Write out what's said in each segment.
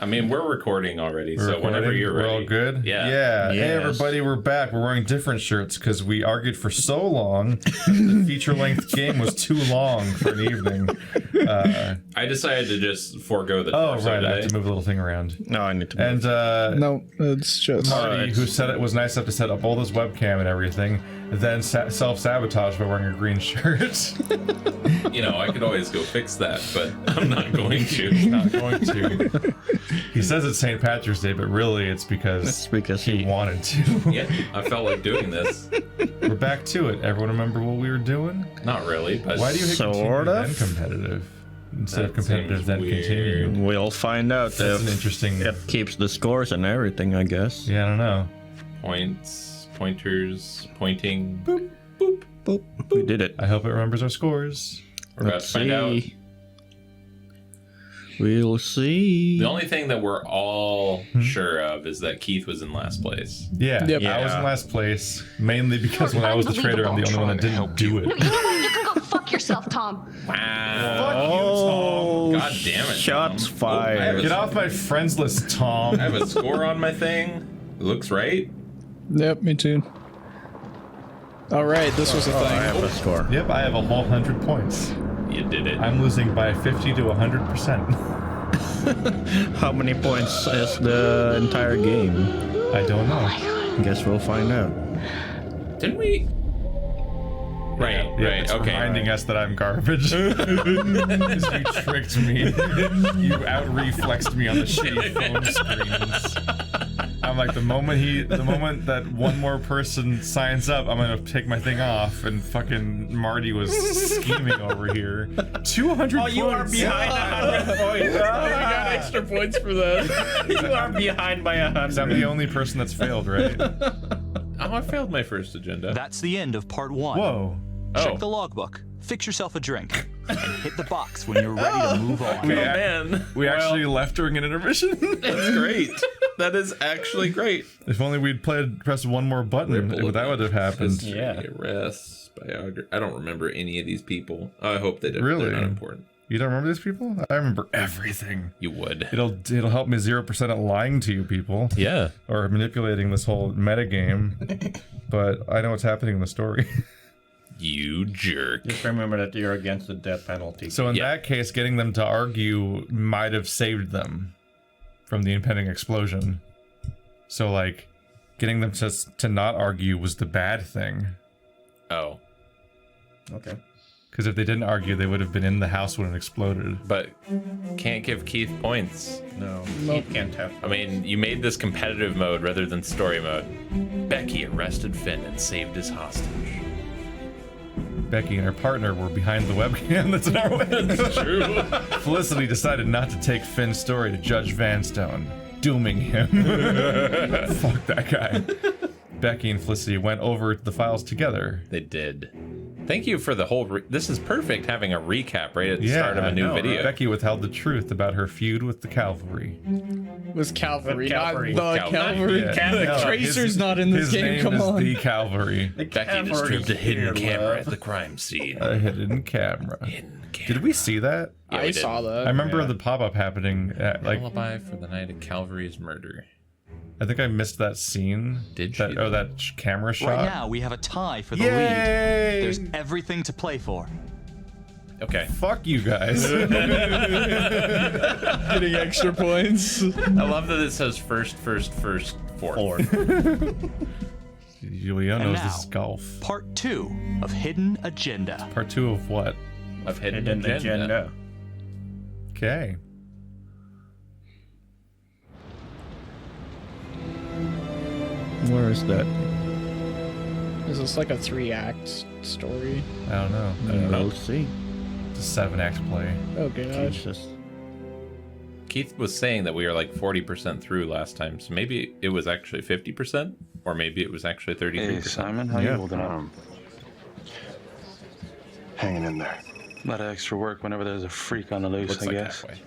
I mean, we're recording already, so whenever you're ready. We're all good? Yeah. Hey, everybody, we're back. We're wearing different shirts because we argued for so long. The feature-length game was too long for an evening. I decided to just forego the Oh, right. I have to move a little thing around. No, I need to move. And, no, it's just... Marty, who said it was nice enough to set up all this webcam and everything, then self-sabotaged by wearing a green shirt. You know, I could always go fix that, but I'm not going to. Not going to. He says it's St. Patrick's Day, but really it's because he wanted to. Yeah, I felt like doing this. We're back to it. Everyone remember what we were doing? Not really, but... Why do you hit continue then competitive? Instead of competitive then continue? We'll find out. That's an interesting... It keeps the scores and everything, I guess. Yeah, I don't know. Points, pointers, pointing. Boop, boop, boop. We did it. I hope it remembers our scores. We're about to find out. We'll see. The only thing that we're all sure of is that Keith was in last place. Yeah, I was in last place, mainly because when I was the traitor, I'm the only one that didn't do it. No, you can go fuck yourself, Tom. Wow. Fuck you, Tom. God damn it. Shots Tom. fired. Get off my friends list, Tom. I have a score on my thing. It looks right. Yep, me too. All right, this was a thing. I have a score. Yep, I have a whole 100 points. You did it. I'm losing by 50 to 100%. How many points is the entire game? I don't know. Guess we'll find out. Didn't we? Right, right, it's okay. reminding us that I'm garbage. You tricked me. You out-reflexed me on the shitty phone screens. I'm like, the moment that one more person signs up, I'm gonna take my thing off, and fucking Marty was scheming over here. 200 points. You are behind 100 points. You got extra points for that. You are behind by 100. I'm the only person that's failed, right? Oh, I failed my first agenda. That's the end of part 1. Whoa. Check the logbook, fix yourself a drink, and hit the box when you're ready to move on. We actually left during an intermission. That's great. That is actually great. If only we'd pressed one more button, that would have happened. Yeah. Arrests, biography. I don't remember any of these people. I hope they don't. Really? They're not important. You don't remember these people? I remember everything. You would. It'll help me 0% at lying to you people. Yeah. Or manipulating this whole meta game. But I know what's happening in the story. You jerk. Just remember that you're against the death penalty. So in that case, getting them to argue might have saved them from the impending explosion. So like, getting them to not argue was the bad thing. Oh. Okay. Because if they didn't argue, they would have been in the house when it exploded. But can't give Keith points. No, Keith can't have. I mean, you made this competitive mode rather than story mode. Becky arrested Finn and saved his hostage. Becky and her partner were behind the webcam that's in our way. That's true. Felicity decided not to take Finn's story to Judge Vanstone, dooming him. Fuck that guy. Becky and Felicity went over the files together. They did. Thank you for the whole... this is perfect, having a recap right at the start of a new video. Right? Becky withheld the truth about her feud with the cavalry. It was Cavalry, not Cavalry. the Cavalry. Yeah. Tracer's not in this game, name come is on. the cavalry. Becky disturbed a hidden camera at the crime scene. A hidden camera. Did we see that? Yeah, I saw that. I remember the pop-up happening at, like... Alibi for the night of Calvary's murder. I think I missed that scene. Did you? That camera shot. Right now, we have a tie for the Yay! lead. There's everything to play for. Okay. Fuck you guys. Getting extra points. I love that it says first, fourth. Julio And knows now, this is golf. Part 2 of Hidden Agenda. Part 2 of what? Of hidden agenda. Okay. Where is that? Is this like a 3-act story? I don't know. We'll see. It's a 7-act play. Oh gosh. Jesus. Keith was saying that we were like 40% through last time, so maybe it was actually 50%, or maybe it was actually 33%. Hey, Simon, how you holding up? Hanging in there. A lot of extra work whenever there's a freak on the loose, Looks I like guess. halfway.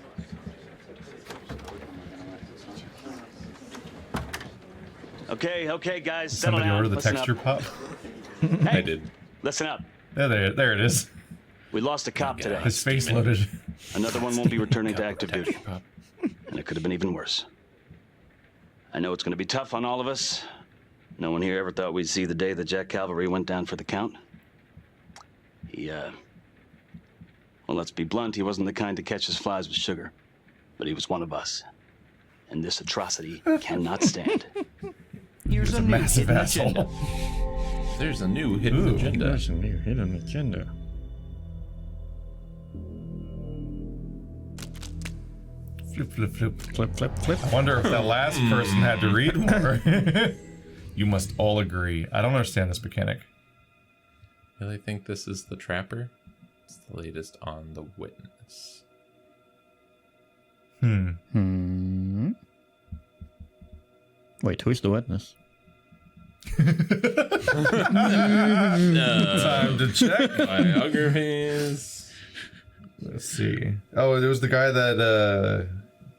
Okay, guys, Did settle somebody down. order the Listen texture up. pop? Hey, I did. listen up. There it is. We lost a cop today. His face loaded. Another one won't be returning to active duty. and it could have been even worse. I know it's going to be tough on all of us. No one here ever thought we'd see the day that Jack Cavalry went down for the count. Well, let's be blunt, he wasn't the kind to catch his flies with sugar. But he was one of us. And this atrocity cannot stand. He's a massive asshole. There's a new hidden agenda. There's a new hidden agenda. Flip, flip, flip. Flip, flip, flip. I wonder if that last person had to read more. You must all agree. I don't understand this mechanic. Really think this is the trapper? It's the latest on the witness. Wait, who's the witness? Time to check. Biographies. Let's see. Oh, it was the guy that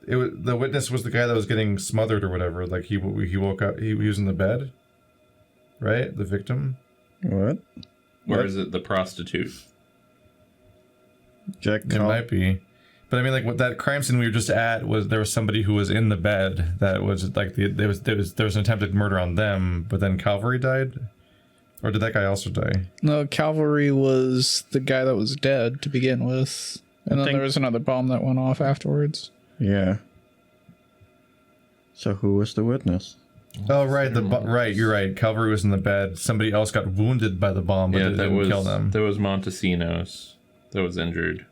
the witness was the guy that was getting smothered or whatever. Like he woke up. He was in the bed, right? The victim. What? Or is it the prostitute? Jack It might be. But I mean, like, what that crime scene we were just at was there was somebody who was in the bed that was like there was an attempted murder on them, but then Calvary died, or did that guy also die? No, Cavalry was the guy that was dead to begin with, and then think- there was another bomb that went off afterwards. Yeah. So who was the witness? Oh, right, right. You're right. Calvary was in the bed. Somebody else got wounded by the bomb, but it didn't kill them. There was Montesinos that was injured.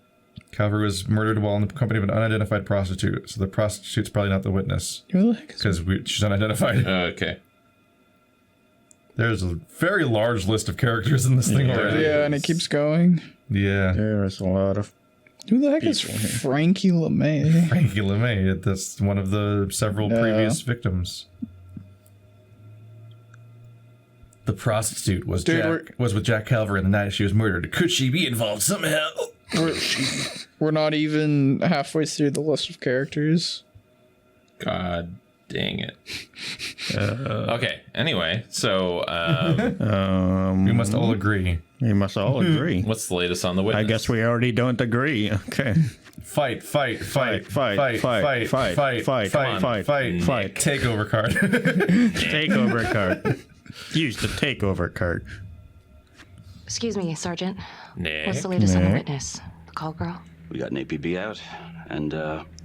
Calvary was murdered while in the company of an unidentified prostitute. So the prostitute's probably not the witness Who the heck is because she's unidentified. Okay. There's a very large list of characters in this thing already. Yeah, and it keeps going. Yeah. There's a lot of... Who the heck is Frankie LeMay? Frankie LeMay, that's one of the several previous victims. The prostitute was with Jack Calvary in the night she was murdered. Could she be involved somehow? We're not even halfway through the list of characters. God dang it. Okay, anyway, so We must all agree. We must all agree. what's the latest on the witness? I guess we already don't agree. Okay. Fight. Takeover card. Takeover card. Use the takeover card. Excuse me, Sergeant. Nick. What's the latest on the Nick? witness? The call girl? We got an APB out, and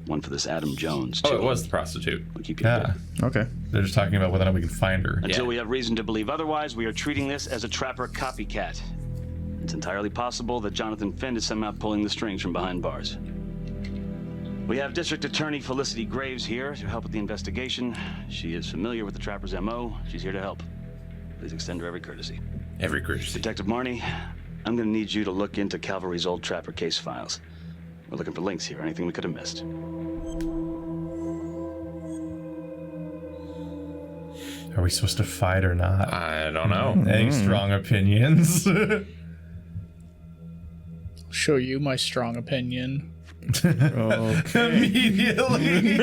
one for this Adam Jones, too. Oh, it was the prostitute. We'll keep you Yeah. updated. Okay. They're just talking about whether or not we can find her. Until Yeah. we have reason to believe otherwise, we are treating this as a trapper copycat. It's entirely possible that Jonathan Finn is somehow pulling the strings from behind bars. We have District Attorney Felicity Graves here to help with the investigation. She is familiar with the trapper's MO. She's here to help. Please extend her every courtesy. Every courtesy. Detective Marnie, I'm going to need you to look into Calvary's old trapper case files. We're looking for links here, anything we could have missed. Are we supposed to fight or not? I don't know. Any strong opinions? Show you my strong opinion. Immediately.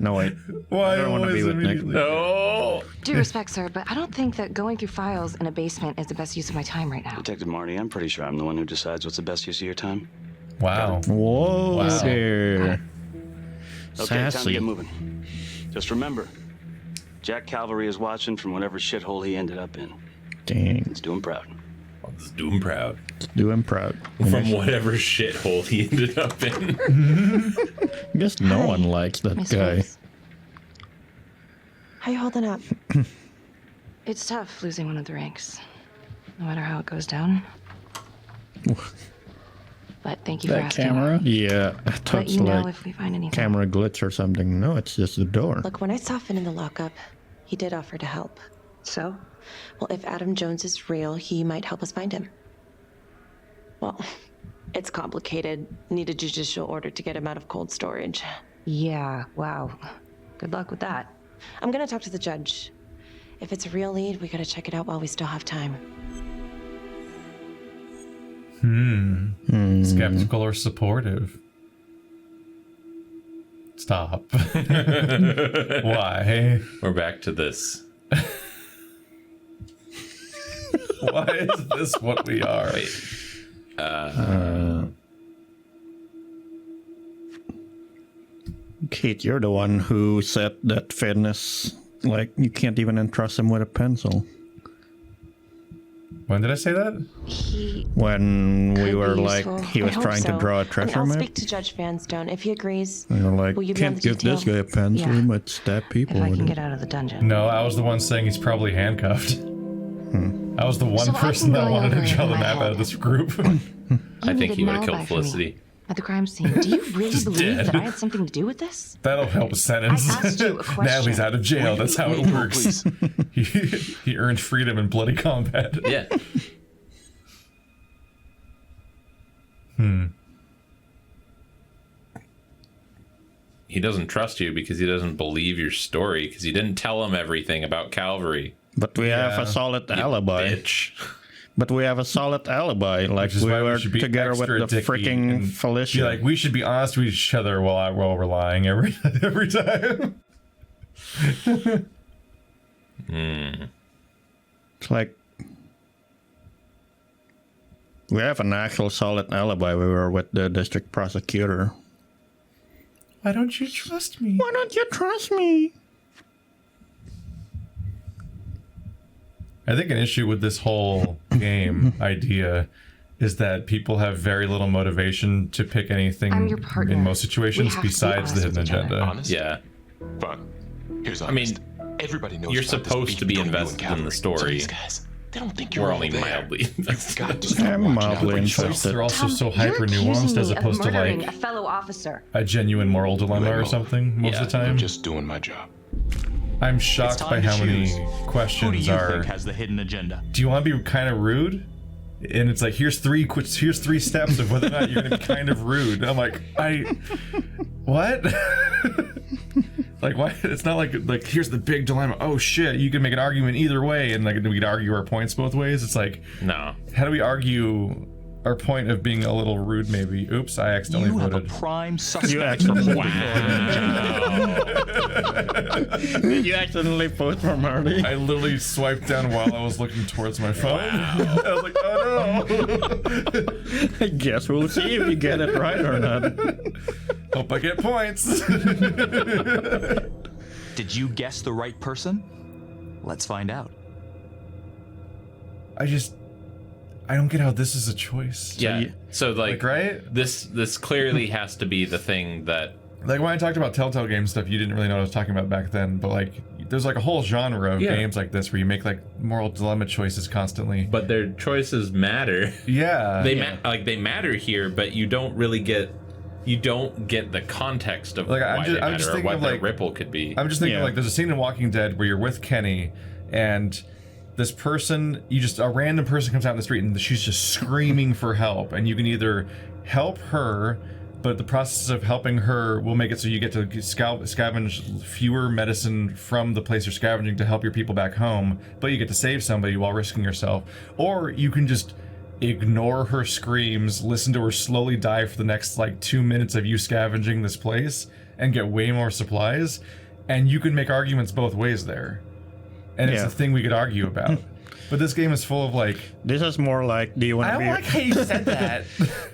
No, wait. Why I don't want to be always with Nick. immediately? No. Due respect, sir, but I don't think that going through files in a basement is the best use of my time right now. Detective Marnie, I'm pretty sure I'm the one who decides what's the best use of your time. Wow. Whoa Wow. there. Okay, time to Sassy. get moving. Just remember, Jack Calvary is watching from whatever shithole he ended up in. Dang. Let's do him proud. Let's do him proud. Do him proud. From whatever shithole he ended up in. I guess no one likes that Miss guy. Rose. How you holding up? It's tough losing one of the ranks, no matter how it goes down. But thank you for That asking. camera. Yeah, I thought Let it's you know like if we find anything. camera glitch or something. No, it's just the door. Look, when I saw Finn in the lockup, he did offer to help. So? Well, if Adam Jones is real, he might help us find him. Well, it's complicated. Need a judicial order to get him out of cold storage. Yeah, wow. Good luck with that. I'm gonna talk to the judge. If it's a real lead, we gotta check it out while we still have time. Skeptical or supportive? Stop. Why? We're back to this. Why is this what we are? Keith, you're the one who said that Finn is like you can't even entrust him with a pencil. When did I say that? He When we could were be like, useful. he I was hope trying so. to draw a I mean, treasure I'll map. speak to Judge Vanstone. If he agrees, And you're like, will you be on can't the give this detail? guy a pencil, Yeah. he might stab people If I with can it. get out of the dungeon. No, I was the one saying he's probably handcuffed. I was the one So I've person been that going wanted to over it draw in the my map out head. of this group. I think needed he would an have killed alibi for me Felicity. at the crime scene. Do you really Just believe dead. that I had something to do with this? That'll help a sentence. I asked you a question. Now he's out of jail. That's how it works. He earned freedom in bloody combat. Yeah. He doesn't trust you because he doesn't believe your story because you didn't tell him everything about Calvary. But we have Yeah. a solid alibi. Bitch. But we have a solid alibi. Like Which is we why were we should be together with extra the dicky freaking and Felicia. Be like, we should be honest with each other while we're lying every time. It's like we have an actual solid alibi. We were with the district prosecutor. Why don't you trust me? Why don't you trust me? I think an issue with this whole game idea is that people have very little motivation to pick anything I'm your partner. in most situations We have to be besides the honest hidden with each other. agenda. Honest? Yeah. But here's I mean, honest. Everybody knows you're about this supposed beef to be between you and invested in Calvary. the So story. these guys, they don't think you're We're all only there. mildly You've invested. got to start I'm watching out mildly for Choices interested. are also so You're hyper nuanced accusing as me of opposed to murdering like a fellow officer. a genuine moral dilemma or Let go. something most Yeah. of the I'm time. just doing my job. I'm It's shocked time by to how many choose. Who do questions you are. think has the hidden agenda? Do you want to be kind of rude? And it's like, here's three steps of whether or not you're gonna be kind of rude. I'm like, what? Like, why? It's not like here's the big dilemma. Oh shit, you can make an argument either way, and like we could argue our points both ways. It's like, No. how do we argue our point of being a little rude? Maybe. Oops, I accidentally You have a voted. prime suspect. You for accidentally, you accidentally vote for Marty. I literally swiped down while I was looking towards my phone. I was like, oh no. I guess we'll see if you get it right or not. Hope I get points. Did you guess the right person? Let's find out. I don't get how this is a choice. Yeah. So like, right? this clearly has to be the thing that Like when I talked about Telltale game stuff, you didn't really know what I was talking about back then, but like there's like a whole genre of Yeah. games like this where you make like moral dilemma choices constantly. but their choices matter. Yeah. They matter here, but you don't get the context of Like, why I'm they just matter or thinking what of, the like- ripple could be. I'm just thinking Yeah. like there's a scene in Walking Dead where you're with Kenny and this person, a random person comes out in the street and she's just screaming for help, and you can either help her, but the process of helping her will make it so you get to scavenge fewer medicine from the place you're scavenging to help your people back home, but you get to save somebody while risking yourself. Or you can just ignore her screams, listen to her slowly die for the next like 2 minutes of you scavenging this place and get way more supplies, and you can make arguments both ways there. And it's Yeah. a thing we could argue about. But this game is full of like, This is more like, do you want I to don't be? like how you said that.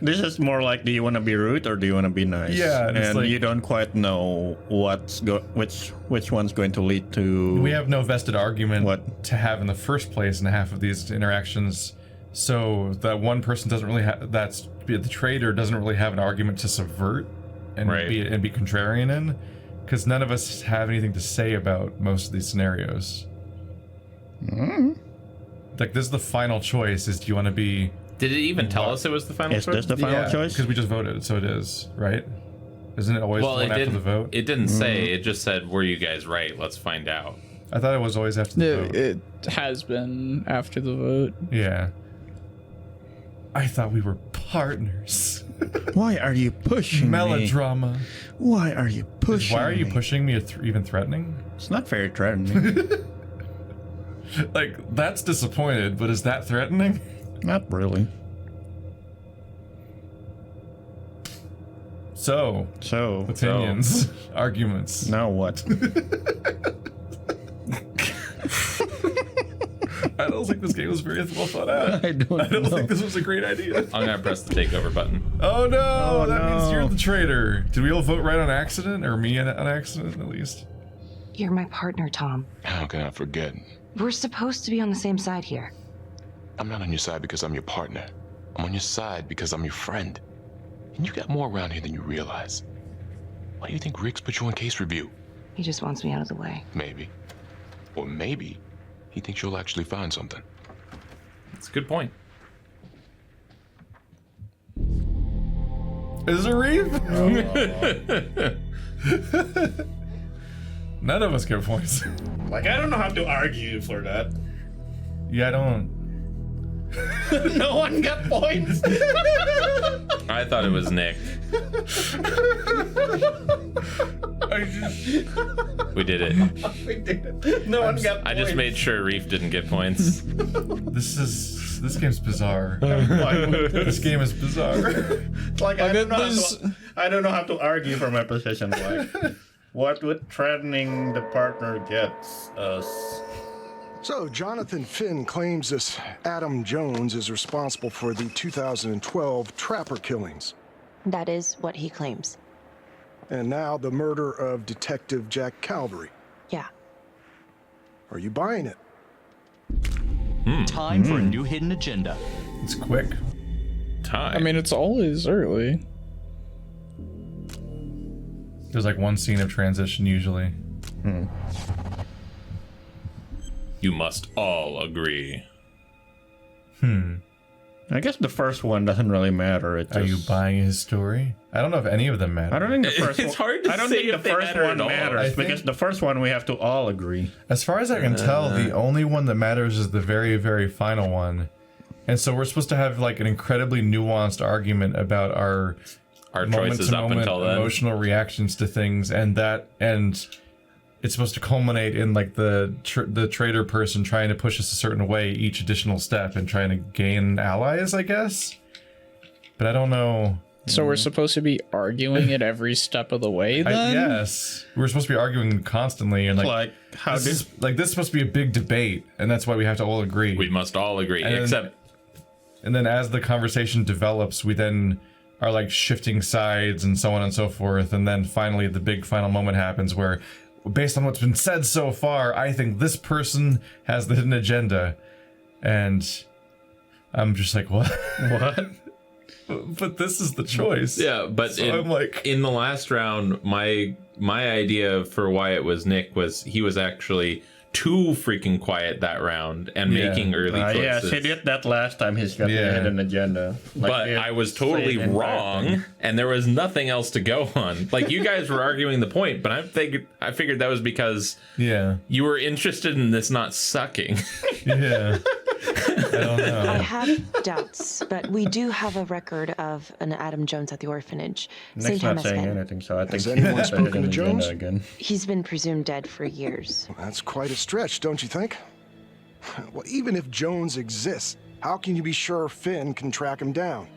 This is more like, do you want to be rude or do you want to be nice? Yeah, and it's and like- you don't quite know which one's going to lead to. We have no vested argument What? to have in the first place in half of these interactions, so that one person doesn't really have, that's the trader doesn't really have an argument to subvert and Right. be contrarian in, because none of us have anything to say about most of these scenarios. Like, this is the final choice, is do you want to be... Did it even tell us it was the final Is choice? this the final choice? because we just voted, so it is, right? Isn't it always Well, the it one after didn't. the vote? It didn't say. It just said, "Were you guys right? Let's find out." I thought it was always after the No, vote. it has been after the vote. Yeah. I thought we were partners. Why are you pushing me? Melodrama. Why are you pushing Why are you me? pushing me, even threatening? It's not very threatening. Like, that's disappointed, but is that threatening? Not really. So, So, opinions, arguments. now what? I I don't think this game was very well thought out. I don't think this was a great idea. I'm gonna press the takeover button. Oh no, Oh, that means no. you're the traitor. Did we all vote right on accident, or me on accident at least? You're my partner, Tom. How can I forget? We're supposed to be on the same side here. I'm not on your side because I'm your partner. I'm on your side because I'm your friend. And you got more around here than you realize. Why do you think Riggs put you on case review? He just wants me out of the way. Maybe. Or maybe he thinks you'll actually find something. That's a good point. Is it Reeve? None of us get points. Like, I don't know how to argue for that. Yeah, I don't. No one got points. I thought it was Nick. We did it. We did it. No one got points. I just made sure Reef didn't get points. This game's bizarre. I'm fine with this. This game is bizarre. It's like, I don't know how to argue for my position. Like, what would threatening the partner gets us? So, Jonathan Finn claims this Adam Jones is responsible for the 2012 Trapper killings. That is what he claims. And now the murder of Detective Jack Calvary. Yeah. Are you buying it? Time for a new hidden agenda. It's quick. Time. I mean, it's always early. There's like one scene of transition usually. You must all agree. I guess the first one doesn't really matter. Are you buying his story? I don't know if any of them matter. I don't think the first It's hard to I don't say think if the they first matter one at all. matters I think- because the first one we have to all agree. As far as I can tell, the only one that matters is the very, very final one. And so we're supposed to have like an incredibly nuanced argument about our choices up moment-to-moment until then. emotional reactions to things, and it's supposed to culminate in like the traitor person trying to push us a certain way each additional step and trying to gain allies, I guess. But I don't know. So we're supposed to be arguing at every step of the way then? Yes, we're supposed to be arguing constantly, and Like how this this is like this is supposed to be a big debate, and that's why we have to all agree. We must all agree, And then as the conversation develops, we then are like shifting sides and so on and so forth, and then finally the big final moment happens where, based on what's been said so far, I think this person has the hidden agenda, and I'm just like, what? what? But this is the choice. Yeah, but So I'm like, in the last round, my idea for why it was Nick was he was actually too freaking quiet that round and making early choices. Yes, he did that last time. He's got the hidden agenda. Like, But I was totally wrong, and there was nothing else to go on. Like, you guys were arguing the point, but I figured that was because you were interested in this not sucking. Yeah. I don't know. I have doubts, but we do have a record of an Adam Jones at the orphanage. Nick's not saying anything, so I think Has anyone that's the spoken hidden to Jones? agenda again. He's been presumed dead for years. That's quite a stretch, don't you think? Well, even if Jones exists, how can you be sure Finn can track him down?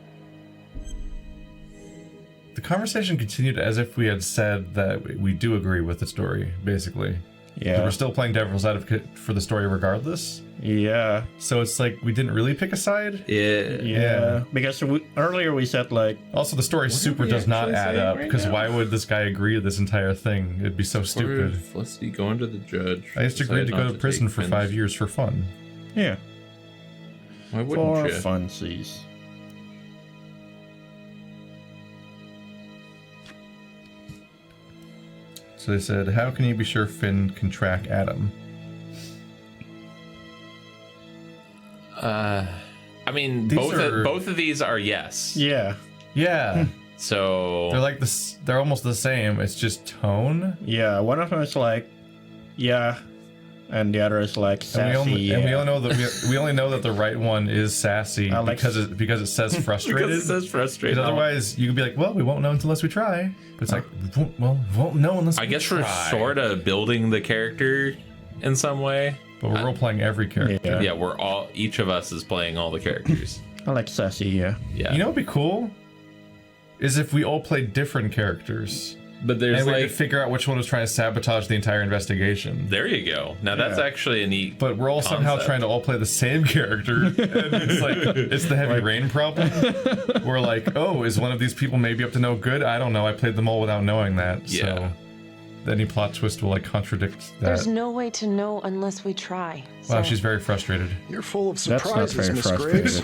The conversation continued as if we had said that we do agree with the story, basically. Yeah. We're still playing devil's advocate for the story regardless. Yeah. So it's like we didn't really pick a side. Yeah. Because earlier we said like. Also, the story super does not add up because why would this guy agree to this entire thing? It'd be so stupid. Felicity going to the judge. I just agreed to go to prison for 5 years for fun. Yeah. Why wouldn't you? For funsies. So they said, how can you be sure Finn can track Adam? I mean, These both of these are yes. Yeah. Yeah. So they're like this. They're almost the same. It's just tone. Yeah. One of them is like, yeah, and the other is like sassy. And we only know that we only know that the right one is sassy because it says frustrated. Because it says frustrated. Because otherwise, you could be like, well, we won't know unless we try. But it's like, we won't know unless we try. I guess we're sort of building the character in some way. But we're role playing every character. Yeah, each of us is playing all the characters. I like sassy, yeah. Yeah. You know what'd be cool? Is if we all played different characters. But there's and we had like to figure out which one was trying to sabotage the entire investigation. There you go. Now that's actually a neat. But we're all somehow trying to all play the same character. And it's like it's the heavy rain problem. We're like, oh, is one of these people maybe up to no good? I don't know. I played them all without knowing that. Yeah. So any plot twist will like contradict that. There's no way to know unless we try. So. Wow, she's very frustrated. You're full of surprises, Miss Graves.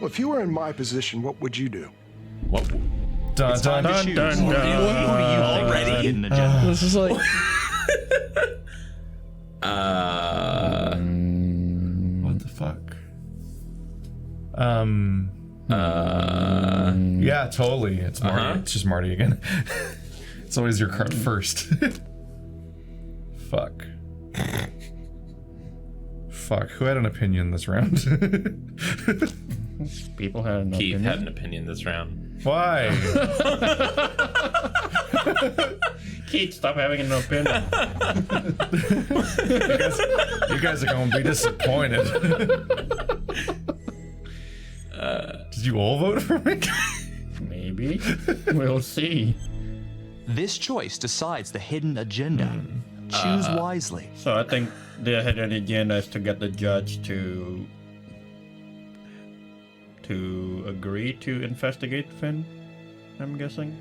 Well, if you were in my position, what would you do? What? Dun, dun, dun, dun, dun, What are you already in the agenda? This is like. What the fuck? Yeah, totally. It's Marty. It's just Marty again. It's always your card first. Fuck. Fuck. Who had an opinion this round? People had an Keith opinion. had an opinion this round. Why? Keith, stop having an opinion. you guys are gonna be disappointed. Did you all vote for me? Maybe. We'll see. This choice decides the hidden agenda. Choose wisely. So I think the hidden agenda is to get the judge to agree to investigate Finn, I'm guessing.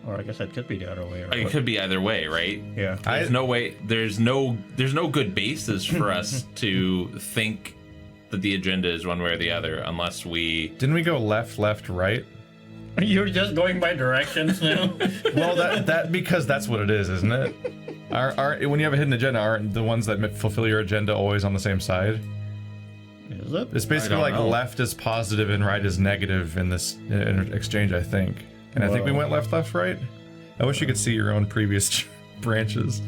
Or I guess it could be the other way around. It could be either way, right? Yeah. There's no way. There's no good basis for us to think that the agenda is one way or the other, unless we. Didn't we go left, right? You're just going by directions now. Well, that because that's what it is, isn't it? When you have a hidden agenda, aren't the ones that fulfill your agenda always on the same side? Is it? It's basically like left is positive and right is negative in this exchange, I think. And I think we went left, right. I wish you could see your own previous branches.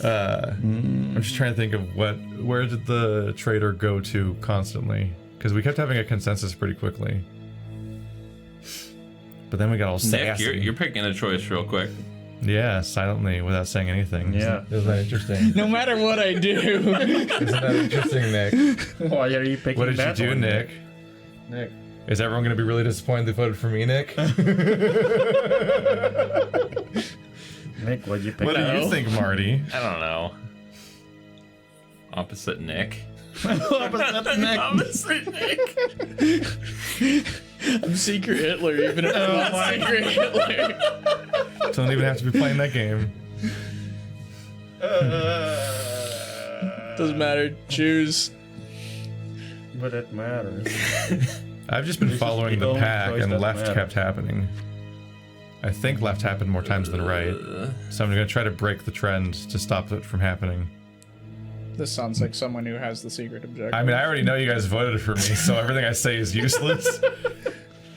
I'm just trying to think of where did the trader go to constantly? Because we kept having a consensus pretty quickly. But then we got all sassy. Nick, you're picking a choice real quick. Yeah, silently, without saying anything. Yeah. Isn't that interesting? No matter what I do. Isn't that interesting, Nick? Why are you picking What did you do, one, Nick? Nick. Is everyone going to be really disappointed they voted for me, Nick? Nick, what'd you pick? What do you think, Marty? I don't know. Opposite Nick. Opposite Nick. I'm Secret Hitler, even if I'm not Secret Hitler. Don't even have to be playing that game. Doesn't matter. Choose. But it matters. I've just been following the pack, and left kept happening. I think left happened more times than right. So I'm going to try to break the trend to stop it from happening. This sounds like someone who has the secret objective. I mean, I already know you guys voted for me, so everything I say is useless.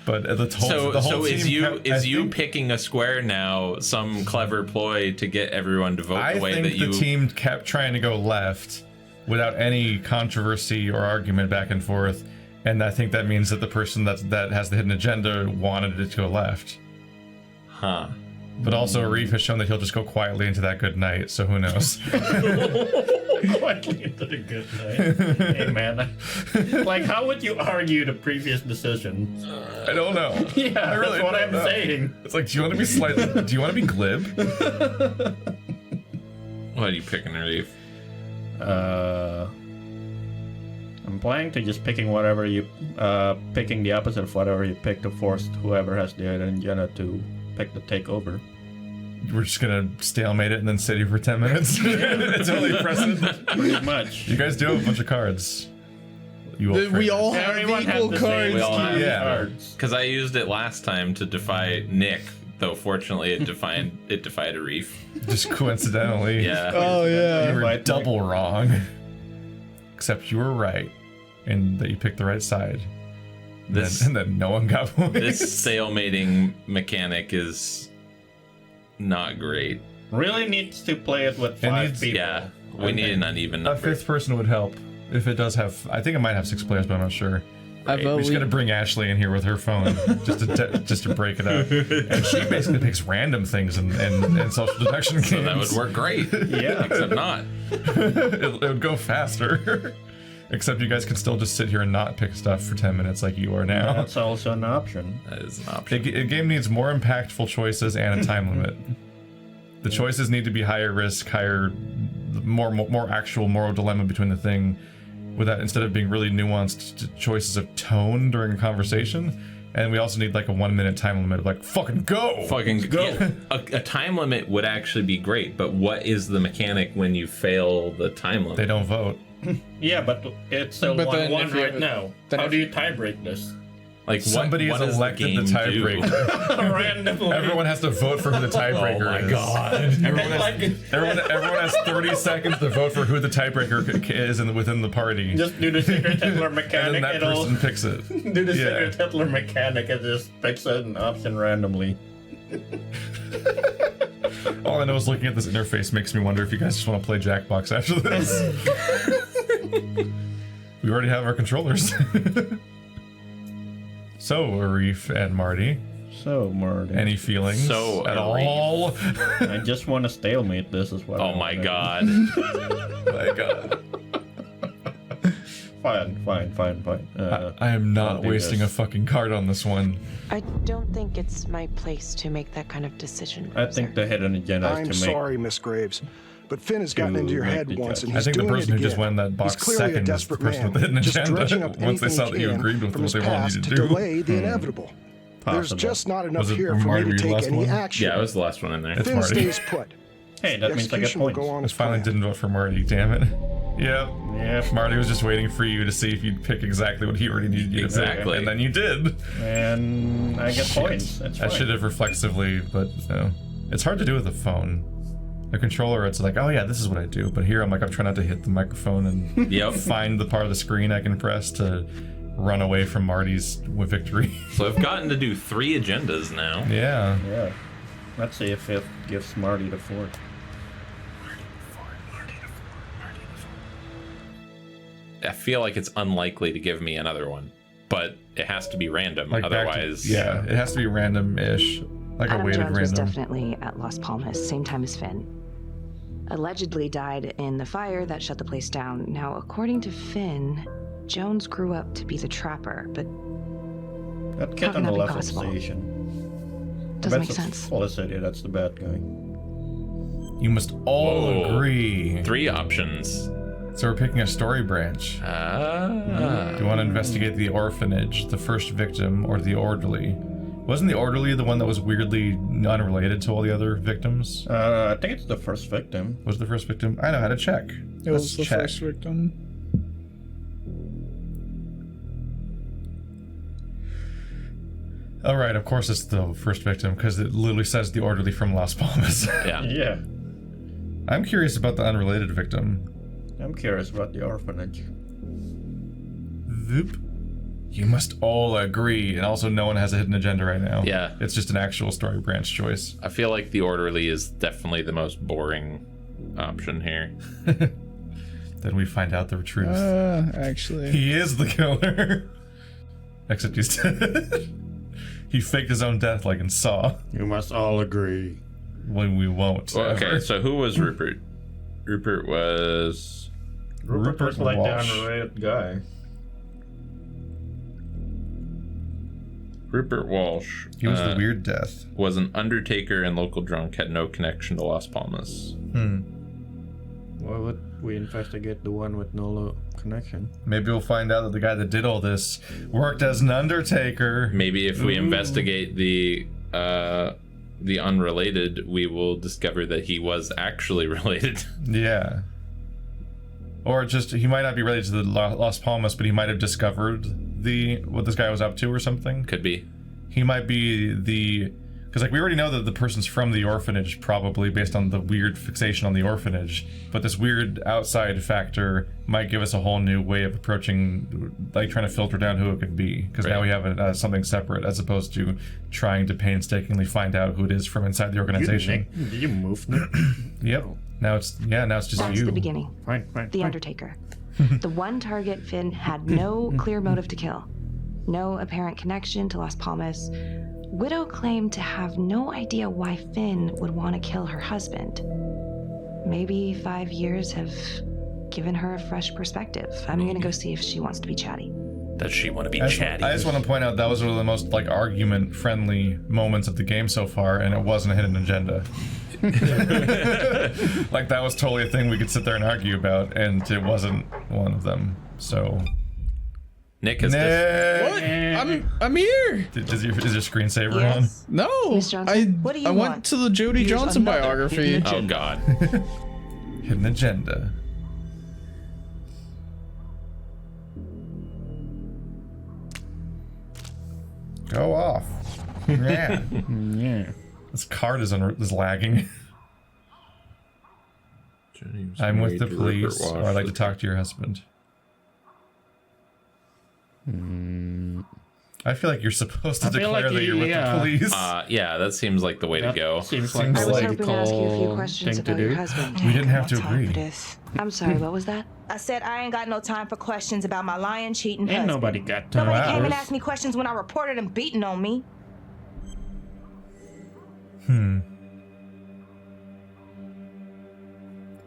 But the whole team is you picking a square now some clever ploy to get everyone to vote the way that you? I think the team kept trying to go left without any controversy or argument back and forth, and I think that means that the person that has the hidden agenda wanted it to go left. Huh. But also, Reef has shown that he'll just go quietly into that good night, so who knows? Quietly into the good night. Hey, man. Like, how would you argue the previous decision? I don't know. Yeah, I really that's what I'm know. saying. It's like, do you want to be slightly... Do you want to be glib? What are you picking, Reef? I'm planning to just picking whatever you... picking the opposite of whatever you pick to force whoever has the agenda to pick the takeover. We're just gonna stalemate it and then sit here for 10 minutes. It's only precedent. Pretty much. You guys do have a bunch of cards. We all have equal cards. We all have cards. Because I used it last time to defy Nick, though fortunately it defied a Reef. Just coincidentally. Yeah. Oh yeah. You were double wrong. Except you were right, and that you picked the right side. And then no one got points. This stalemating mechanic is not great. Really needs to play it with 5 people. Yeah, we need an uneven number. A 5th person would help if it does have. I think it might have 6 players, but I'm not sure. We're just gonna bring Ashley in here with her phone just to break it up, and she basically picks random things in social deduction games. So that would work great. Yeah, except not. It would go faster. Except you guys can still just sit here and not pick stuff for 10 minutes like you are now. That's also an option. That is an option. A game needs more impactful choices and a time limit. The choices need to be higher risk, more actual moral dilemma between the thing, with that instead of being really nuanced choices of tone during a conversation. And we also need like a 1 minute time limit of like fucking go. Yeah, a time limit would actually be great, but what is the mechanic when you fail the time limit? They don't vote. Yeah, but it's a 1-1 right now. How do you tiebreak this? Like somebody is elected the tiebreaker. Randomly. Everyone has to vote for who the tiebreaker is. Oh my god! Everyone has 30 seconds to vote for who the tiebreaker is within the party. Just do the secret Hitler mechanic. And then that person picks it. Do the secret Hitler mechanic and just picks an option randomly. All I know is looking at this interface makes me wonder if you guys just want to play Jackbox after this. We already have our controllers. So, Rife and Marty. So, Marty. Any feelings at all? I just want to stalemate this as well. Oh my god. My god. Fine. I am not wasting a fucking card on this one. I don't think it's my place to make that kind of decision. I think the hidden agenda is to make... I'm sorry, Miss Graves, but Finn has gotten into your head once, and he's I think the doing person it who just again. won that box He's clearly second a is the desperate person with the man, hidden just dredging agenda up once they anything saw he that you can agreed with from what his they wanted past you to to do. delay the inevitable. There's just not enough here for me to take any action. Yeah, it was the last one in there. It's Finn Marty. stays put. Hey, that means I get points. I finally didn't vote for Marty, damn it. Yep. Marty was just waiting for you to see if you'd pick exactly what he already needed you to pick, and then you did. And I get points. That's I fine. should have reflexively, but no. It's hard to do with a phone. A controller, it's like, oh yeah, this is what I do. But here I'm like, I'm trying not to hit the microphone and find the part of the screen I can press to run away from Marty's victory. So I've gotten to do 3 agendas now. Yeah. Let's see if it gives Marty the 4th. I feel like it's unlikely to give me another one, but it has to be random. Like otherwise, it has to be random-ish, like Adam a weighted Jones was random. definitely at Las Palmas, same time as Finn. Allegedly died in the fire that shut the place down. Now, according to Finn, Jones grew up to be the trapper, but That kid how on can the that be left possible? station. Doesn't That's make sense. Felicity, that's the bad guy. You must all agree. 3 options. So we're picking a story branch. Do you want to investigate the orphanage, the first victim, or the orderly? Wasn't the orderly the one that was weirdly unrelated to all the other victims? I think it's the first victim. Was the first victim? I know how to check. It was the first victim. All right, of course it's the first victim because it literally says the orderly from Las Palmas. Yeah. I'm curious about the unrelated victim. I'm curious about the orphanage. Voop. You must all agree, and also no one has a hidden agenda right now. Yeah. It's just an actual story branch choice. I feel like the orderly is definitely the most boring option here. Then we find out the truth. Actually. He is the killer. Except he's dead. He faked his own death like in Saw. You must all agree. When we won't. Well, okay, ever. so who was Rupert? Rupert was like Walsh. the unrelated guy. Rupert Walsh. He was the weird death. Was an undertaker and local drunk, had no connection to Las Palmas. Why would we investigate the one with no connection? Maybe we'll find out that the guy that did all this worked as an undertaker. Maybe if we investigate the unrelated, we will discover that he was actually related. Yeah. Or just, he might not be related to the Las Palmas, but he might have discovered what this guy was up to or something. Could be. He might be because like we already know that the person's from the orphanage, probably based on the weird fixation on the orphanage, but this weird outside factor might give us a whole new way of approaching, like trying to filter down who it could be, because now we have something separate as opposed to trying to painstakingly find out who it is from inside the organization. Did you move now? Yep. Now it's just That's you. the beginning. Fine. The Undertaker. The one target Finn had no clear motive to kill. No apparent connection to Las Palmas. Widow claimed to have no idea why Finn would want to kill her husband. Maybe 5 years have given her a fresh perspective. I'm gonna go see if she wants to be chatty. Does she want to be chatty? I just want to point out that was one of the most like argument-friendly moments of the game so far, and it wasn't a hidden agenda. Like that was totally a thing we could sit there and argue about, and it wasn't one of them. So, Nick is What? I'm here. Is your screensaver on? No, Miss Johnson, what do you I want? went to the Jody Here's Johnson another biography. hidden Oh agenda. God. Hidden agenda. Go off. Yeah. Yeah. This card is lagging. I'm with the police, or I'd like to talk to your husband. I feel like you're supposed to declare that you're with the police. Yeah, that seems like the way to go. Seems like I a was hoping to ask you a few logical questions thing to about your do. husband. We didn't have to Time for agree. this. I'm sorry, what was that? I said I ain't got no time for questions about my lying, cheating Ain't husband. nobody got time. Nobody Wow. came and asked me questions when I reported him beating on me.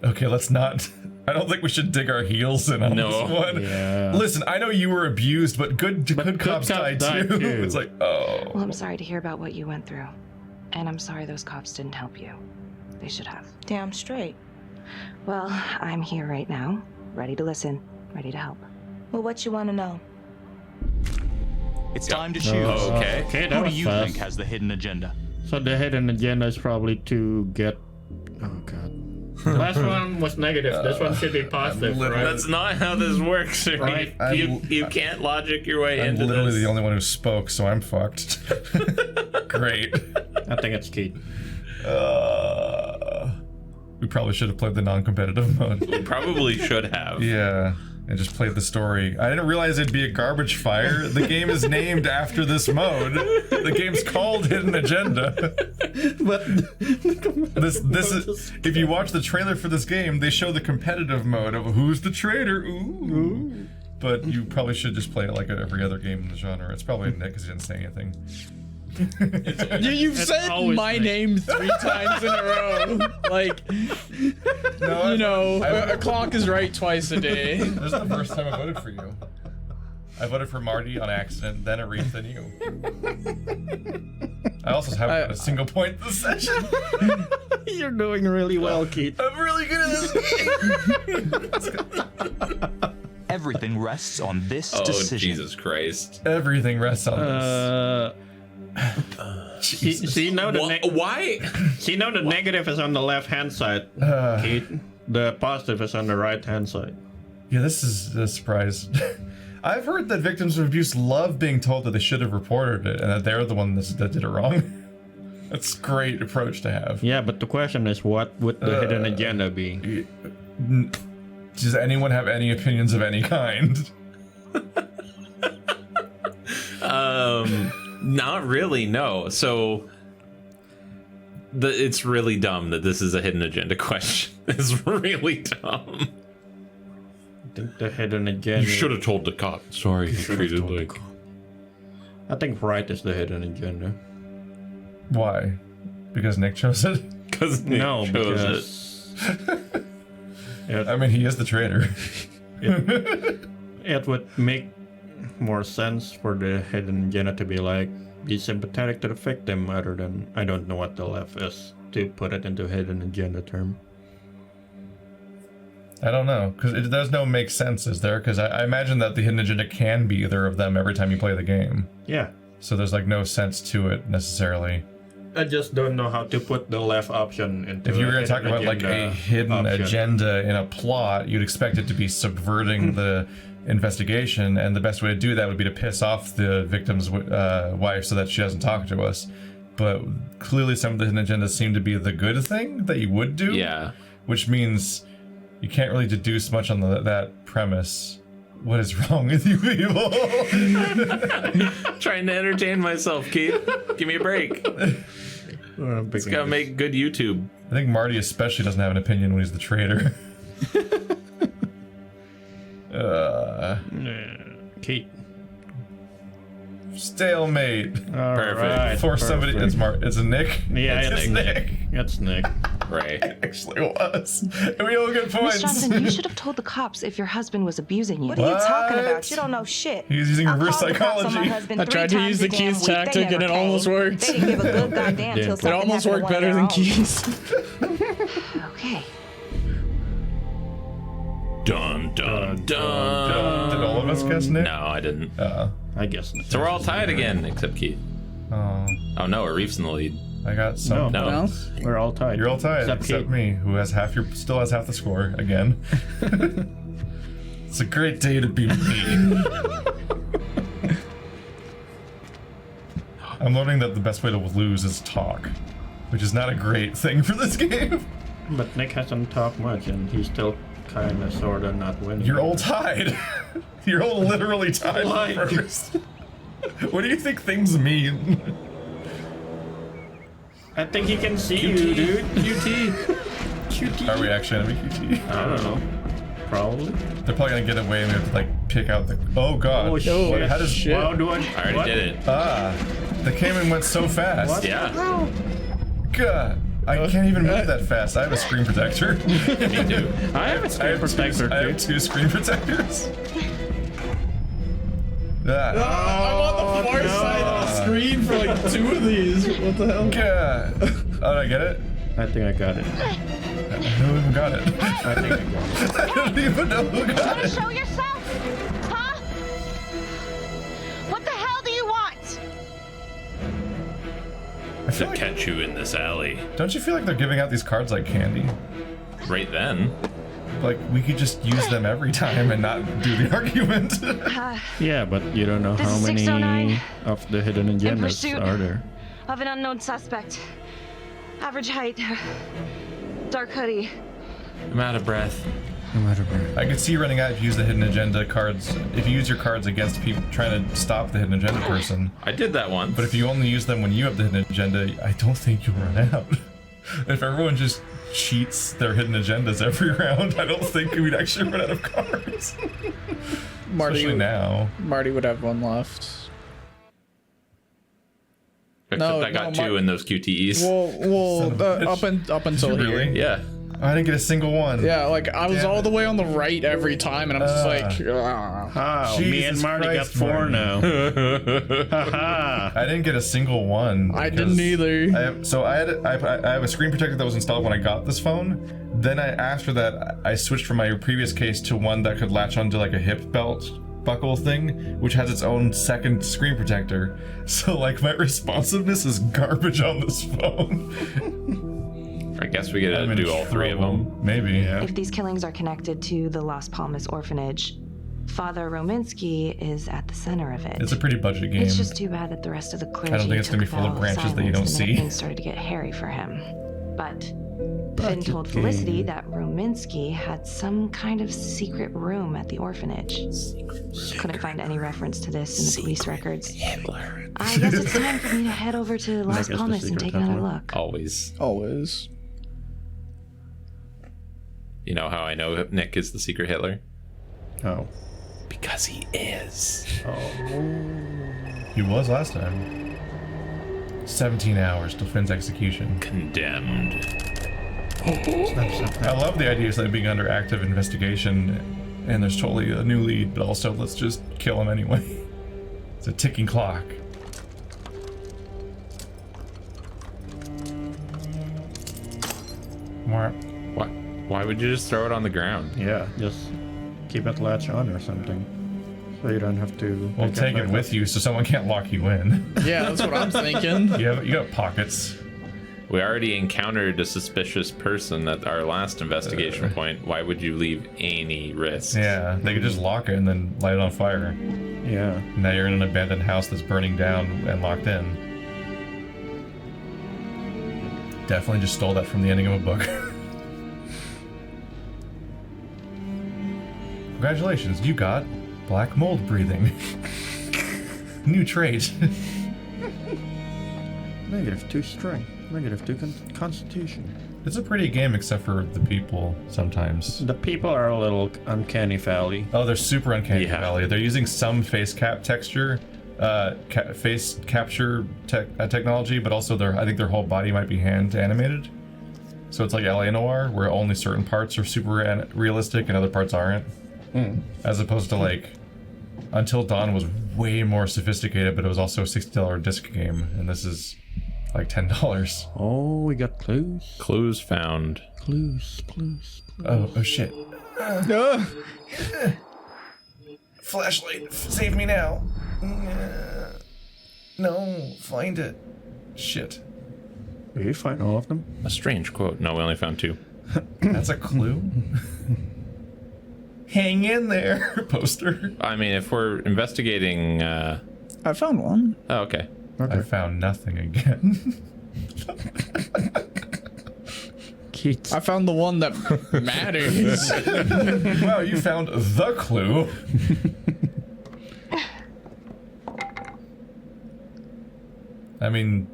Okay, let's not. I don't think we should dig our heels in on this one. Yeah. Listen, I know you were abused, but good cops died too. It's like, oh. Well, I'm sorry to hear about what you went through. And I'm sorry those cops didn't help you. They should have. Damn straight. Well, I'm here right now, ready to listen, ready to help. Well, what you want to know? It's time to choose. Okay. Okay, that Who do was you fast. think has the hidden agenda? So the hidden agenda is probably to get. Oh God. The last one was negative. This one should be positive, right? That's not how this works. Right. You can't logic your way I'm into literally this. the only one who spoke, so I'm fucked. Great. I think it's Keith. We probably should have played the non-competitive mode. We probably should have. Yeah, and just played the story. I didn't realize it'd be a garbage fire. The game is named after this mode. The game's called Hidden Agenda. But This is. If you watch the trailer for this game, they show the competitive mode of who's the traitor. Ooh. But you probably should just play it like every other game in the genre. It's probably Nick because he didn't say anything. You've said my name 3 times in a row. Like, a clock is right twice a day. This is the first time I voted for you. I voted for Marty on accident, then Arif, then you. I also haven't got a single point this session. you're doing really well, Keith. I'm really good at this game. Everything rests on this Oh, decision. Jesus Christ. Everything rests on this. See now the Why? See now the negative is on the left hand side, Keith. The positive is on the right hand side. Yeah, this is a surprise. I've heard that victims of abuse love being told that they should have reported it and that they're the one that did it wrong. That's a great approach to have. Yeah, but the question is, what would the hidden agenda be? Does anyone have any opinions of any kind? Not really, no. So it's really dumb that this is a hidden agenda question. It's really dumb. I think the hidden agenda. You should have told the cop. Sorry, he treated like. I think right is the hidden agenda. Why? Because Nick chose it? Because Nick chose because I mean, he is the traitor. it would make more sense for the hidden agenda to be sympathetic to the victim rather than I don't know what the left is to put it into hidden agenda term. I don't know, because there's no make sense, is there? Because I imagine that the hidden agenda can be either of them every time you play the game. Yeah. So there's like no sense to it necessarily. I just don't know how to put the left option into. If you were going to talk about like a hidden agenda in a plot, you'd expect it to be subverting the investigation, and the best way to do that would be to piss off the victim's wife so that she doesn't talk to us. But clearly some of the hidden agendas seem to be the good thing that you would do. Yeah. Which means you can't really deduce much on that premise. What is wrong with you people? Trying to entertain myself, Keith. Give me a break. It's gotta make good YouTube. I think Marty especially doesn't have an opinion when he's the traitor. Keith. Stalemate. Perfect. For somebody, it's a Nick. Yeah, it's Nick. It's Nick. Ray. Actually was. And we all get points. Miss Johnson, you should have told the cops if your husband was abusing you. What are you talking about? You don't know shit. He's using reverse psychology. I tried to use the Keys tactic and it almost worked. They didn't give a good goddamn till something It almost worked better than Keys. Okay. Dun, dun, dun. Did all of us guess Nick? No, I didn't. I guess. So we're all tied again, except Keith. Oh no, Reef's in the lead. I got some. No. We're all tied. You're all tied, except me, who has still has half the score again. It's a great day to be me. I'm learning that the best way to lose is talk, which is not a great thing for this game. But Nick hasn't talked much, and he's still kind of, sort of not winning. You're all tied. You're all literally tied first. What do you think things mean? I think he can see you, dude. QT. Are we actually enemy QT? I don't know. Probably. They're probably gonna get away and we have to like pick out the. Oh god. Oh shit. How does shit. Wow, I already did it. The came went so fast. What? Yeah. God. I can't even move that fast. I have a screen protector. Me too. I have a screen protector I have 2 screen protectors. I'm on the far side of the screen for like 2 of these. What the hell? God. Oh, did I get it? I think I got it. Who even got it? I think I got it. I don't even know who got it. Show yourself, huh? What the hell do you want? I feel To catch you in this alley. Don't you feel like they're giving out these cards like candy? Right then. Like, we could just use them every time and not do the argument. Yeah, but you don't know This how is many 609. of the hidden In agendas pursuit are there. of an unknown suspect. Average height. Dark hoodie. I'm out of breath. I could see you running out if you use the hidden agenda cards. If you use your cards against people trying to stop the hidden agenda person. I did that once. But if you only use them when you have the hidden agenda, I don't think you'll run out. If everyone just cheats their hidden agendas every round, I don't think we'd actually run out of cards. Especially now. Marty would have 1 left. Except I got 2 in those QTEs. Well, up until Really? here. Yeah. I didn't get a single one. Yeah, like I was all the way on the right every time, and I'm just like, Oh, me and Marty got 4 now. I didn't get a single one. I didn't either. I have a screen protector that was installed when I got this phone. Then after that, I switched from my previous case to one that could latch onto like a hip belt buckle thing, which has its own second screen protector. So like my responsiveness is garbage on this phone. I guess we gotta do all 3 of them. Maybe, yeah. If these killings are connected to the Las Palmas orphanage, Father Rominsky is at the center of it. It's a pretty budget game. It's just too bad that the rest of the clergy I don't think it's gonna be full of branches that you don't and then see. things started to get hairy for him. But Finn told Felicity that Rominsky had some kind of secret room at the orphanage. Couldn't find any reference to this in the police records. I guess it's time for me to head over to Las Palmas and take another look. Always. Always. You know how I know Nick is the secret Hitler? Oh. Because he is. He was last time. 17 hours till Finn's execution. Condemned. I love the idea of something being under active investigation and there's totally a new lead, but also let's just kill him anyway. It's a ticking clock. More. What? Why would you just throw it on the ground? Yeah, just keep it latch on or something. So you don't have to... Well, take it with you so someone can't lock you in. Yeah, that's what I'm thinking. You got pockets. We already encountered a suspicious person at our last investigation point. Why would you leave any risk? Yeah, they could just lock it and then light it on fire. Yeah. Now you're in an abandoned house that's burning down and locked in. Definitely just stole that from the ending of a book. Congratulations, you got black mold breathing. New trait. -2 strength, -2 constitution. It's a pretty game except for the people sometimes. The people are a little uncanny valley. Oh, they're super uncanny valley. They're using some face cap texture, face capture technology, but also I think their whole body might be hand animated. So it's like LA Noire, where only certain parts are super realistic and other parts aren't. As opposed to like Until Dawn was way more sophisticated, but it was also a $60 disc game, and this is like $10. Oh, we got clues. Clues found. Clues. Oh shit. Flashlight, save me now. No, find it. Shit. Did you find all of them? A strange quote. No, we only found 2. That's a clue? Hang in there, poster. I mean, if we're investigating... I found one. Oh, okay. I found nothing again. I found the one that matters. Wow, you found the clue. I mean,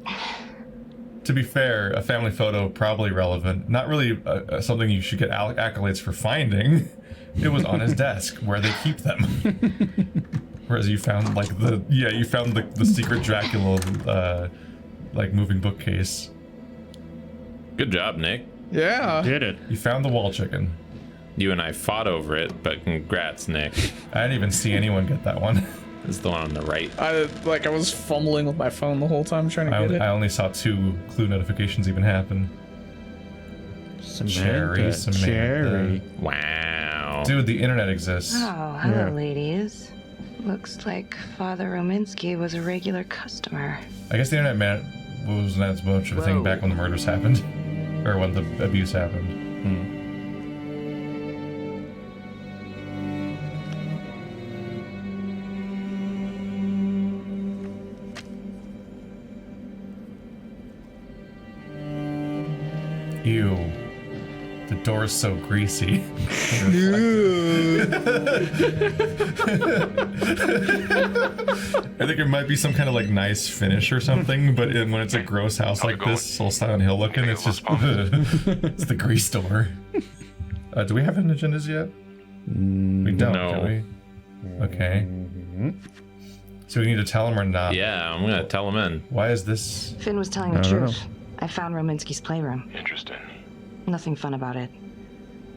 to be fair, a family photo probably relevant. Not really something you should get accolades for finding. It was on his desk where they keep them. Whereas you found like the secret Dracula like moving bookcase. Good job, Nick. Yeah. Did it. You found the wall chicken. You and I fought over it, but congrats, Nick. I didn't even see anyone get that one. This is the one on the right. I was fumbling with my phone the whole time trying to get it. I only saw 2 clue notifications even happen. Cherry. Wow. Dude, the internet exists. Oh, hello, ladies. Looks like Father Rominsky was a regular customer. I guess the internet was not as much of a thing back when the murders happened. Or when the abuse happened. Ew. The door's so greasy. I think it might be some kind of like nice finish or something, but when it's a gross house like this, all Silent Hill looking, it's just it's the grease door. Do we have hidden agendas yet? We don't, do we? Okay. So we need to tell him or not? Yeah, I'm gonna tell him in. Why is this? Finn was telling the truth. I found Rominsky's playroom. Interesting. Nothing fun about it.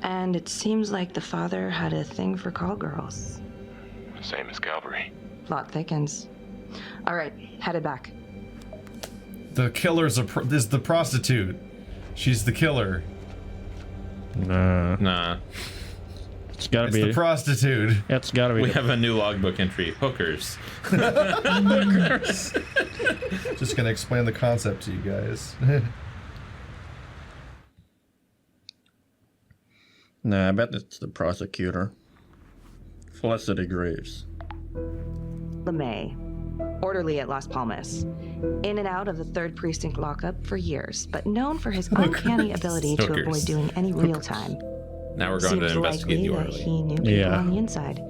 And it seems like the father had a thing for call girls. Same as Calvary. Plot thickens. All right, headed back. The killer's is the prostitute. She's the killer. Nah. It's gotta be the prostitute. It's gotta be. We have a new logbook entry. Hookers. Just gonna explain the concept to you guys. Nah, I bet it's the prosecutor. Felicity Graves. LeMay, orderly at Las Palmas. In and out of the 3rd Precinct lockup for years, but known for his uncanny ability to avoid doing any real time. Now we're going to investigate the orderly. He knew people on the inside.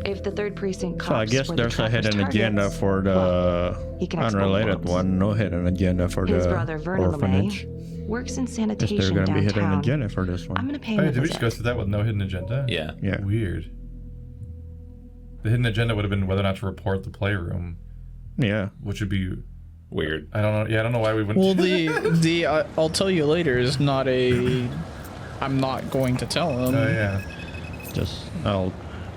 If the 3rd Precinct cops So I guess were there's a hidden agenda for the unrelated one. No hidden agenda for his the brother Vernon orphanage. LeMay works in Is sanitation there gonna be hidden downtown. agenda for this one? I'm gonna pay him Oh, a did we visit. just go through that with no hidden agenda? Yeah. Yeah. Weird. The hidden agenda would have been whether or not to report the playroom. Yeah. Which would be weird. I don't know. Yeah, I don't know why we wouldn't. Well, the I'll tell you later is not a. I'm not going to tell him. Oh yeah.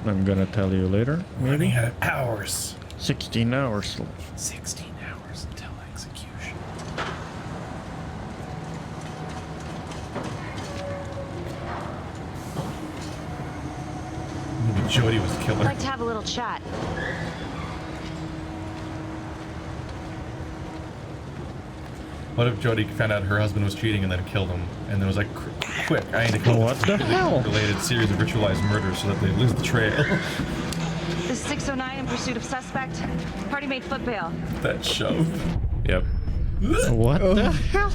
I'm gonna tell you later. We're running out of hours. 16 hours left. 16 hours until execution. Maybe Jody was the killer. I'd like to have a little chat. What if Jody found out her husband was cheating and then killed him, and then was like, "Quick, I need to kill What the hell?" Related series of ritualized murders so that they lose the trail. This is 609 in pursuit of suspect. Party made foot bail. That shove. Yep. What the hell?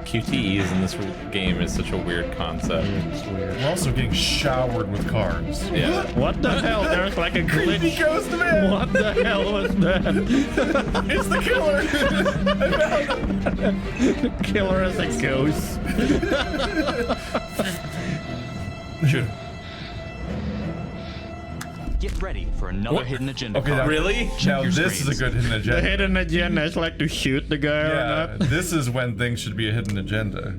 QTEs in this game is such a weird concept. It's weird. We're also getting showered with cars. Yeah. What the hell? There's like a glitch. Creepy ghost man. What the hell was that? It's the killer. I found him. Killer as a ghost. Shoot. Get ready for another hidden agenda. Okay, card. Really? Now this is a good hidden agenda. The hidden agenda is like to shoot the guy or not. This is when things should be a hidden agenda.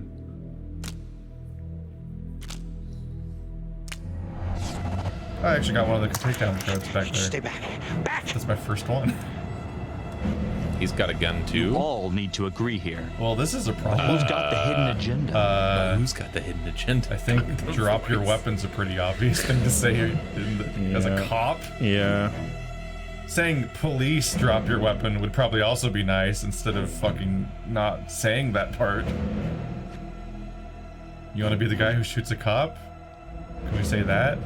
I actually got one of the takedown cards back there. Stay back. Back! That's my first one. He's got a gun too. All need to agree here. Well, this is a problem. Who's got the hidden agenda? Who's got the hidden agenda? I think drop your weapon's a pretty obvious thing to say as a cop. Yeah. Saying police drop your weapon would probably also be nice instead of fucking not saying that part. You want to be the guy who shoots a cop? Can we say that?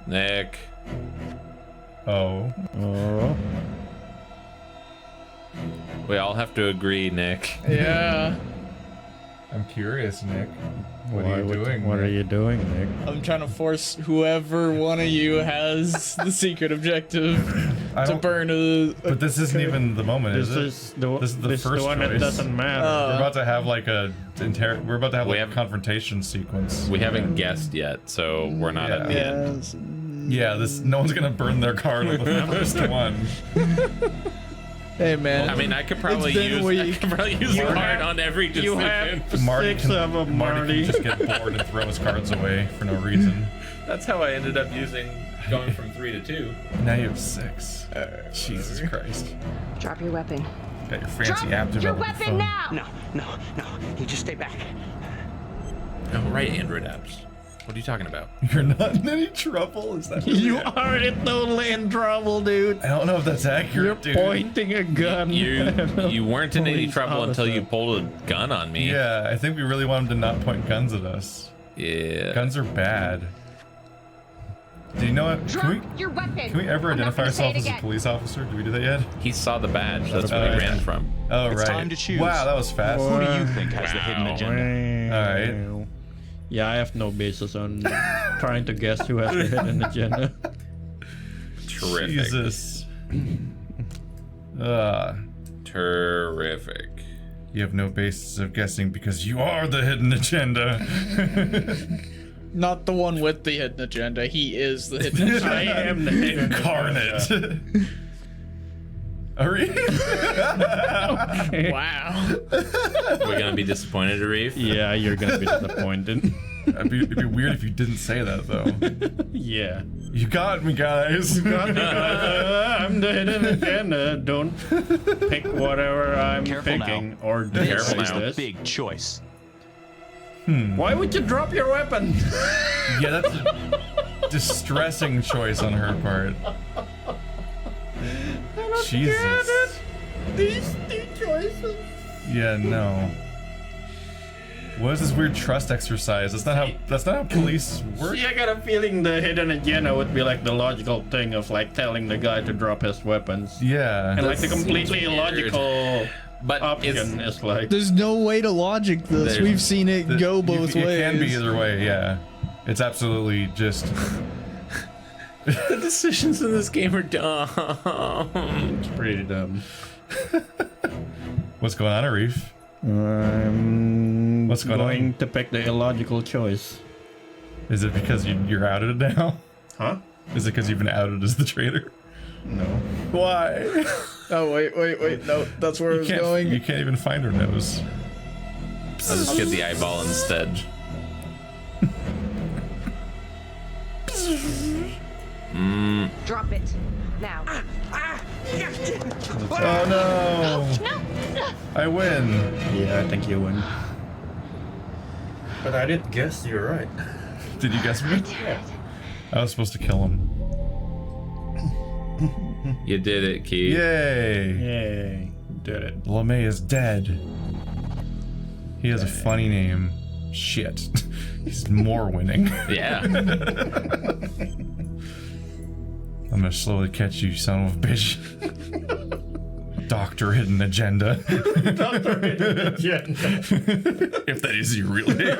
Nick. Oh. We all have to agree, Nick. Yeah. I'm curious, Nick. What are you doing? What are you doing, Nick? I'm trying to force whoever one of you has the secret objective to burn a But this isn't even the moment, This is it? is the This is the first one that choice. doesn't matter. We're about to have like a we're about to have like a confrontation sequence. We haven't guessed yet, so we're not at the end. Yeah, no one's gonna burn their card on the first one. Hey man. I mean, I could probably use a card on every decision. You have Marty six of them, Marty. can just get bored and throw his cards away for no reason. That's how I ended up going from 3 to 2. Now you have 6. Jesus Christ. Drop your weapon. Got your fancy app Your developer weapon phone. now! No. You just stay back. Oh, right, Android apps. What are you talking about? You're not in any trouble? Is that really You are totally in trouble, dude. I don't know if that's accurate, You're dude. pointing a gun. You weren't in any Police trouble until you officer. pulled a gun on me. Yeah, I think we really want him to not point guns at us. Yeah. Guns are bad. Do you know what? Drop your weapon! Can we ever I'm not identify gonna say it ourselves as a again. police officer? Did we do that yet? He saw the badge. That's where he ran from. Oh, It's right. time to choose. Wow, that was fast. Who do you think has the hidden agenda? All right. Yeah, I have no basis on trying to guess who has the hidden agenda. Terrific. Jesus. Terrific. You have no basis of guessing because you are the hidden agenda. Not the one with the hidden agenda. He is the hidden agenda. I am the hidden Incarnate. Wow. We're gonna be disappointed, Arif. Yeah, you're gonna be disappointed. It'd be weird if you didn't say that, though. Yeah. You got me, guys. I'm the hidden agenda. Don't pick whatever I'm Careful picking now. or This this is the this. big choice. Why would you drop your weapon? Yeah, that's a distressing choice on her part. Jesus. These two choices. Yeah, no. What is this weird trust exercise? That's not how police work. See, I got a feeling the hidden agenda would be like the logical thing of like telling the guy to drop his weapons. Yeah. And like the completely seems weird. illogical But option is like There's no way to logic this. There's- We've seen it go both It ways. can be either way, yeah. It's absolutely just... the decisions in this game are dumb. it's pretty dumb. What's going on, Arif? I'm What's going on? to pick the illogical choice. Is it because you're outed now? Huh? Is it because you've been outed as the traitor? No. Why? Oh, wait. No, that's where I was going. You can't even find her nose. I'll just get the eyeball instead. Drop it. Now. Oh no! No! I win. Yeah, I think you win. But I did guess you're right. Did you guess me? Yeah. I was supposed to kill him. You did it, Keith. Yay! Yay. Did it. LeMay is dead. He has a funny name. Shit. He's more winning. Yeah. I'm gonna slowly catch you, son of a bitch. Dr. Hidden Agenda. Dr. Hidden Agenda. If that is your real name.